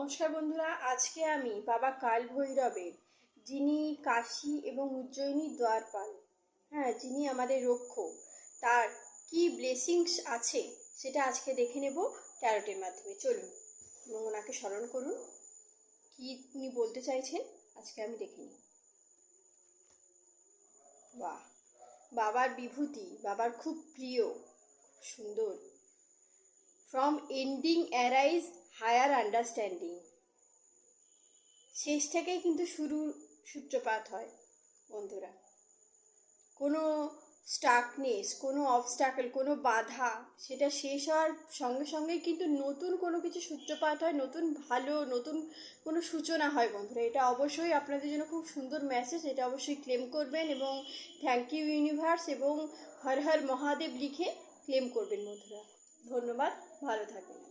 নমস্কার বন্ধুরা, আজকে আমি বাবা কাল ভৈরবের, যিনি কাশী এবং উজ্জয়িনীর দ্বারপাল, যিনি আমাদের রক্ষক, তার কি ব্লেসিংস আছে সেটা আজকে দেখে নেব ট্যারোটের মাধ্যমে। চলুন এবং ওনাকে স্মরণ করুন, কি উনি বলতে চাইছেন আজকে আমি দেখে নিই। বাহ, বাবার বিভূতি, বাবার খুব প্রিয়, খুব সুন্দর। From ending arise higher understanding. শেষ থেকেই কিন্তু শুরুর সূত্রপাত হয় বন্ধুরা। কোনো স্টাকনেস, কোনো অবস্টাকল, কোনো বাধা, সেটা শেষ হওয়ার সঙ্গে সঙ্গেই কিন্তু নতুন কোনো কিছু সূত্রপাত হয়, নতুন ভালো, নতুন কোনো সূচনা হয় বন্ধুরা। এটা অবশ্যই আপনাদের জন্য খুব সুন্দর মেসেজ, এটা অবশ্যই ক্লেম করবেন এবং থ্যাংক ইউ ইউনিভার্স এবং হর হর মহাদেব লিখে ক্লেম করবেন বন্ধুরা। ধন্যবাদ, ভালো থাকবেন।